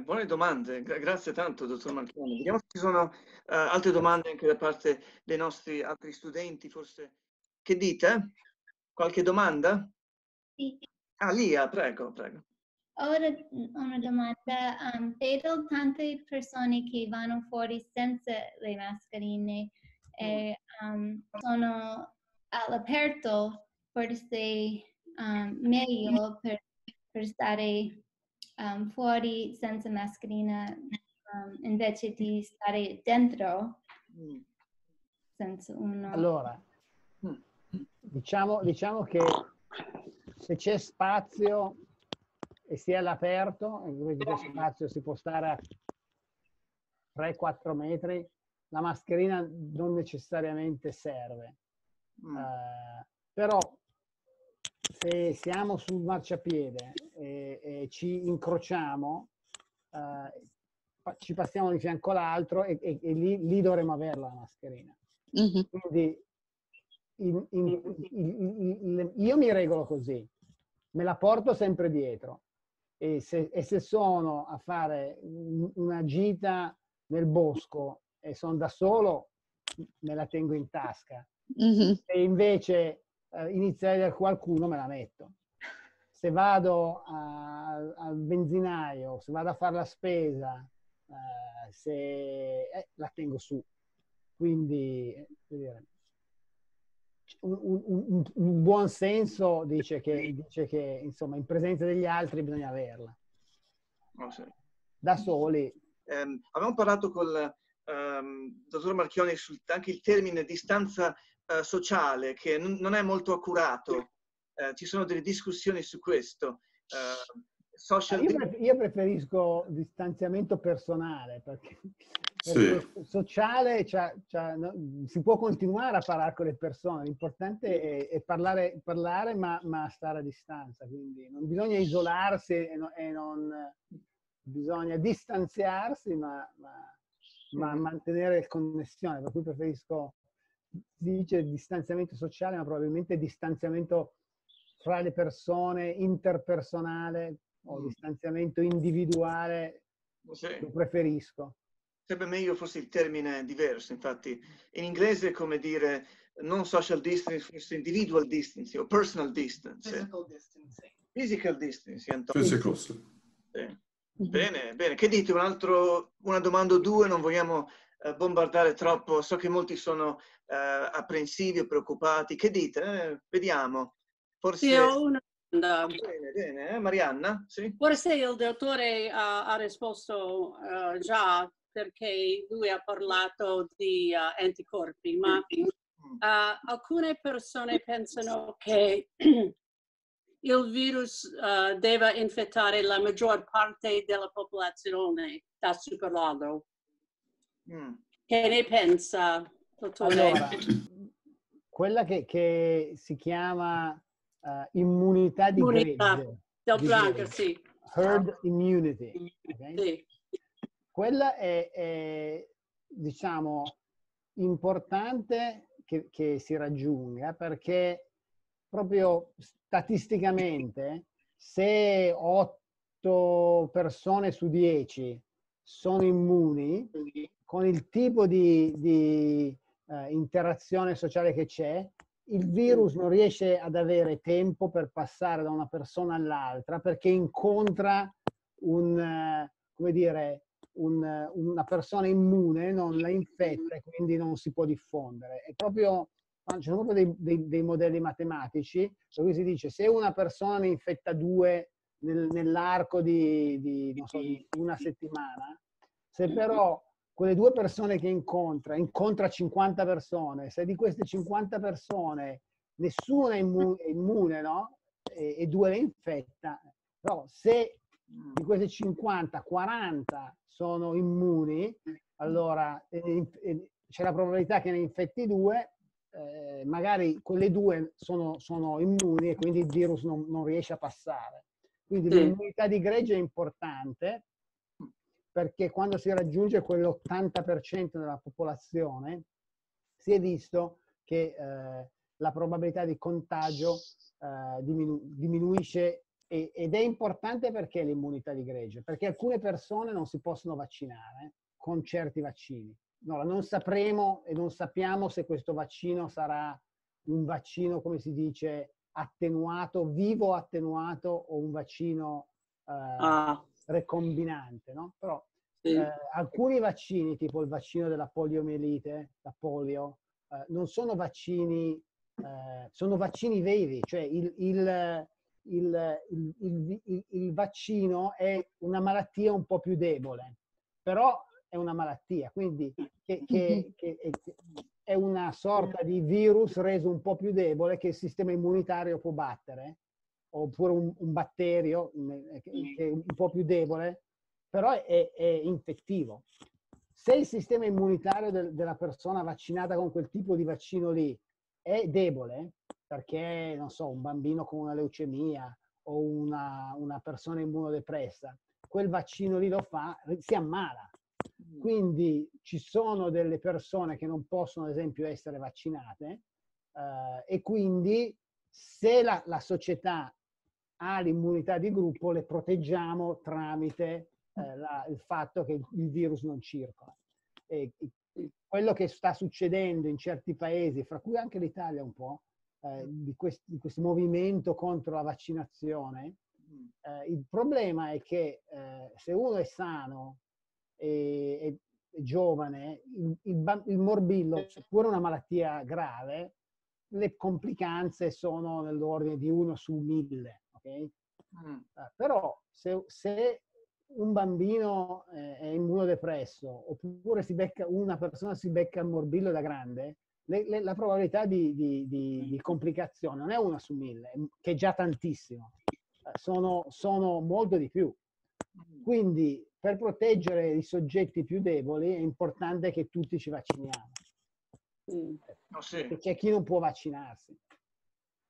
buone domande, grazie tanto, dottor Marchioni. Vediamo se ci sono altre domande anche da parte dei nostri altri studenti, forse. Che dite? Qualche domanda? Sì. Ah, Lia, prego, prego. Ora una domanda. Vedo tante persone che vanno fuori senza le mascherine e sono all'aperto, forse meglio per stare fuori senza mascherina invece di stare dentro senza uno. Allora, diciamo che se c'è spazio e si è all'aperto, dove c'è spazio si può stare a 3-4 metri, la mascherina non necessariamente serve. Però se siamo sul marciapiede e ci incrociamo, ci passiamo di fianco all'altro e lì dovremo averla la mascherina. Quindi io mi regolo così, me la porto sempre dietro e se sono a fare una gita nel bosco e sono da solo, me la tengo in tasca. E invece inizia a vedere qualcuno, me la metto. Se vado al benzinaio, se vado a fare la spesa, la tengo su. Quindi un buon senso dice che insomma in presenza degli altri bisogna averla. Oh, sì. Da soli. Abbiamo parlato col dottor Marchioni anche il termine distanza sociale, che non è molto accurato. Ci sono delle discussioni su questo. Io preferisco distanziamento personale, perché sociale si può continuare a parlare con le persone, l'importante è parlare ma stare a distanza, quindi non bisogna isolarsi e non bisogna distanziarsi ma mantenere connessione, per cui preferisco, si dice distanziamento sociale, ma probabilmente distanziamento fra le persone, interpersonale o distanziamento individuale, lo preferisco. Sarebbe meglio forse il termine diverso, infatti in inglese è come dire non social distancing, forse individual distancing o personal distance. Physical distancing. Physical distancing. Physical. Sì. Bene, bene. Che dite? Una domanda o due? Non vogliamo bombardare troppo. So che molti sono apprensivi o preoccupati. Che dite? Vediamo. Forse... Sì, ho una domanda. Bene, bene. Marianna? Sì? Forse il dottore ha risposto già, perché lui ha parlato di anticorpi, ma alcune persone pensano che il virus deve infettare la maggior parte della popolazione da superlago. Che ne pensa, dottore? Allora, quella che si chiama immunità di gregge. Del branco, sì. Herd immunity. Okay? Sì. Quella è diciamo, importante che si raggiunga, perché proprio statisticamente, se 8 persone su 10 sono immuni, con il tipo di interazione sociale che c'è, il virus non riesce ad avere tempo per passare da una persona all'altra, perché incontra una persona immune, non la infetta e quindi non si può diffondere. È proprio, ci sono proprio dei modelli matematici, per cui si dice se una persona ne infetta 2 nell'arco di una settimana, se però quelle 2 persone che incontra 50 persone, se di queste 50 persone nessuna è immune, no? E 2 le infetta, però se di queste 50, 40 sono immuni, allora c'è la probabilità che ne infetti 2, magari quelle 2 sono immuni e quindi il virus non riesce a passare. Quindi l'immunità di gregge è importante, perché quando si raggiunge quell'80% della popolazione si è visto che la probabilità di contagio diminuisce ed è importante perché l'immunità di gregge, perché alcune persone non si possono vaccinare con certi vaccini. No, non sapremo e non sappiamo se questo vaccino sarà un vaccino, come si dice, attenuato, vivo attenuato, o un vaccino recombinante, no? Però alcuni vaccini, tipo il vaccino della poliomielite, la polio, non sono vaccini, sono vaccini veri, cioè il vaccino è una malattia un po' più debole, però è una malattia, quindi che è una sorta di virus reso un po' più debole che il sistema immunitario può battere, oppure un batterio che è un po' più debole, però è infettivo. Se il sistema immunitario della persona vaccinata con quel tipo di vaccino lì è debole, perché, non so, un bambino con una leucemia o una persona immunodepressa, quel vaccino lì lo fa, si ammala. Quindi ci sono delle persone che non possono, ad esempio, essere vaccinate, e quindi se la società ha l'immunità di gruppo, le proteggiamo tramite il fatto che il virus non circola. E quello che sta succedendo in certi paesi, fra cui anche l'Italia un po', di questo movimento contro la vaccinazione, il problema è che se uno è sano e giovane, il morbillo, seppure una malattia grave, le complicanze sono nell'ordine di 1 su 1000, ok? Però se un bambino è immunodepresso, oppure una persona si becca il morbillo da grande, la probabilità di complicazione non è 1 su 1000, che è già tantissimo, sono molto di più. Quindi per proteggere i soggetti più deboli è importante che tutti ci vacciniamo. Perché c'è chi non può vaccinarsi.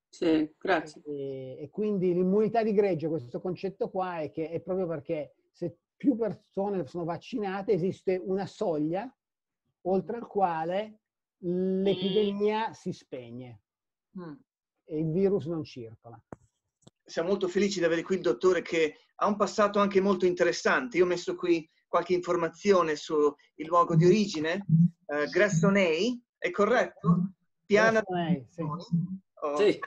Sì, grazie. E quindi l'immunità di gregge, questo concetto qua, è proprio perché se più persone sono vaccinate esiste una soglia oltre al quale l'epidemia si spegne e il virus non circola. Siamo molto felici di avere qui il dottore che ha un passato anche molto interessante. Io ho messo qui qualche informazione sul luogo di origine. Gressonei, è corretto? Piana Gressonei, sì. Sì.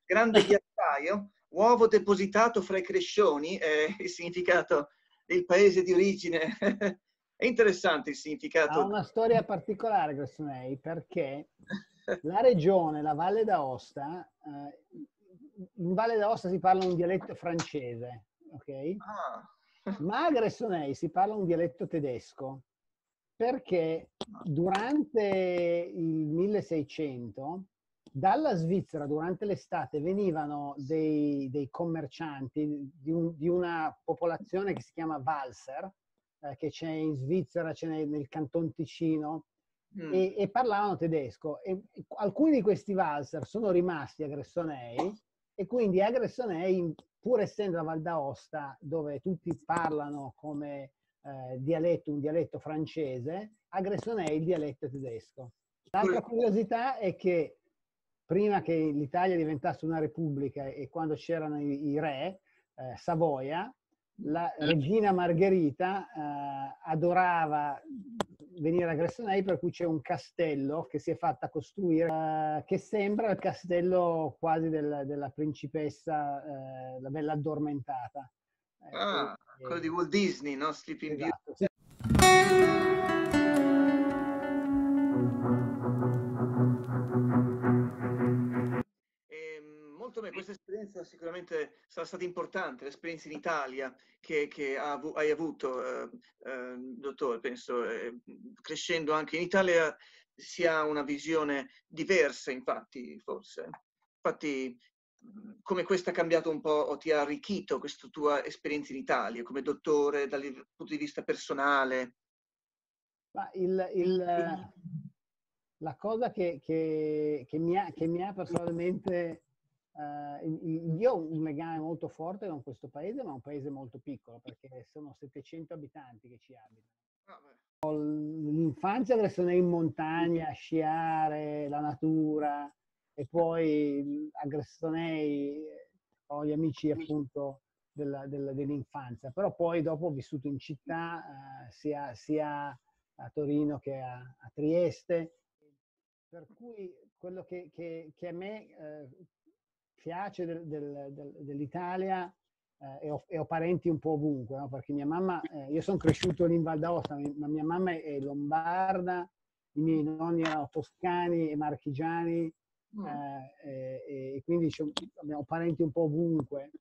Grande ghiacciaio, uovo depositato fra i crescioni, è il significato del paese di origine. È interessante il significato. Ha una storia particolare Gressonei, perché la regione, la Valle d'Aosta, in Valle d'Aosta si parla un dialetto francese, ok? Ma a Gressonei si parla un dialetto tedesco, perché durante il 1600 dalla Svizzera, durante l'estate, venivano dei commercianti di una popolazione che si chiama Walser, che c'è in Svizzera, c'è nel Canton Ticino, e parlavano tedesco. E alcuni di questi Walser sono rimasti a Gressonei, e quindi a Gressonei, pur essendo la Val d'Aosta, dove tutti parlano come un dialetto francese, a Gressonei il dialetto tedesco. L'altra curiosità è che prima che l'Italia diventasse una repubblica e quando c'erano i re, Savoia, la regina Margherita adorava venire a Gressonei, per cui c'è un castello che si è fatta costruire che sembra il castello quasi della principessa, la Bella Addormentata. Quello di Walt Disney, no? Sleeping Beauty. Esatto, sì. Molto bene, questa esperienza sicuramente sarà stata importante, l'esperienza in Italia che hai avuto, dottore, penso, crescendo anche in Italia si ha una visione diversa, infatti, forse. Infatti, come questa ha cambiato un po' o ti ha arricchito questa tua esperienza in Italia come dottore dal punto di vista personale? Ma la cosa che mi ha personalmente... io ho un legame molto forte con questo paese, ma è un paese molto piccolo, perché sono 700 abitanti che ci abitano. L'infanzia che sono in montagna a sciare, la natura, e poi a Gressonei ho gli amici appunto dell'infanzia, però poi dopo ho vissuto in città, sia a Torino che a Trieste, per cui quello che a me piace dell'Italia, e ho parenti un po' ovunque, no? Perché mia mamma, io sono cresciuto lì in Val d'Aosta, ma mia mamma è lombarda, i miei nonni erano toscani e marchigiani, e quindi abbiamo parenti un po' ovunque.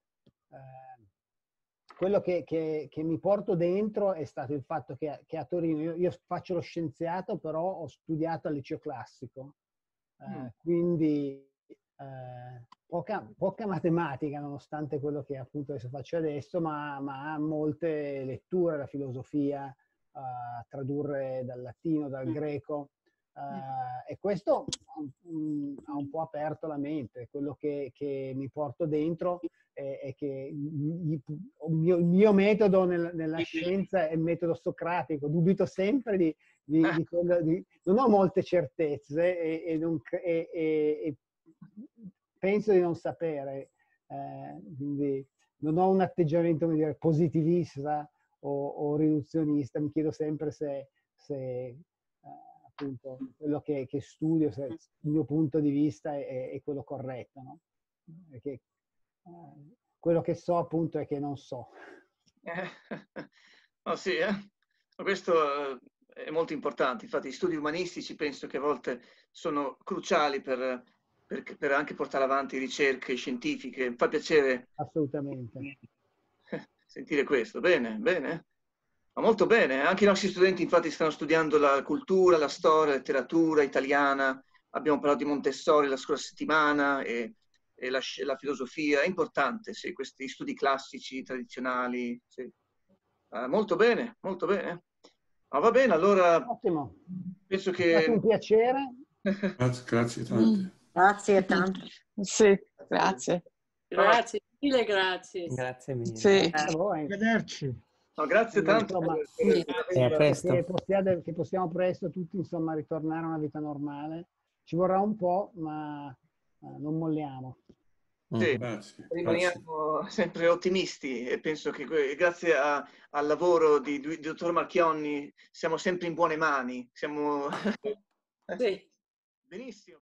Quello che mi porto dentro è stato il fatto che a Torino, io faccio lo scienziato, però ho studiato al liceo classico, quindi poca matematica, nonostante quello che appunto adesso faccio adesso, ma molte letture, la filosofia, tradurre dal latino, dal greco, e questo ha un po' aperto la mente. Quello che mi porto dentro è che il mio metodo nella scienza è il metodo socratico. Dubito sempre di quello, non ho molte certezze e penso di non sapere, quindi non ho un atteggiamento, come dire, positivista o riduzionista. Mi chiedo sempre se appunto quello che studio, se il mio punto di vista è quello corretto, no? Perché quello che so appunto è che non so. Oh, sì, questo è molto importante. Infatti gli studi umanistici penso che a volte sono cruciali per anche portare avanti ricerche scientifiche. Mi fa piacere Assolutamente sentire questo. Bene, bene. Ma molto bene. Anche i nostri studenti infatti stanno studiando la cultura, la storia, la letteratura italiana. Abbiamo parlato di Montessori la scorsa settimana e la filosofia. È importante, sì, questi studi classici, tradizionali. Sì. Molto bene, molto bene. Ma va bene, allora ottimo, penso è stato un che... piacere. Grazie tante. Grazie tanto. Sì, grazie. Grazie, mille grazie. Grazie mille. Sì. A voi. Arrivederci. No, grazie tanto. Insomma, E a presto. che possiamo presto tutti, insomma, ritornare a una vita normale. Ci vorrà un po', ma non molliamo. Sì, Grazie. rimaniamo sempre ottimisti e penso che grazie al lavoro di dottor Marchionni siamo sempre in buone mani. Siamo... Sì. Benissimo.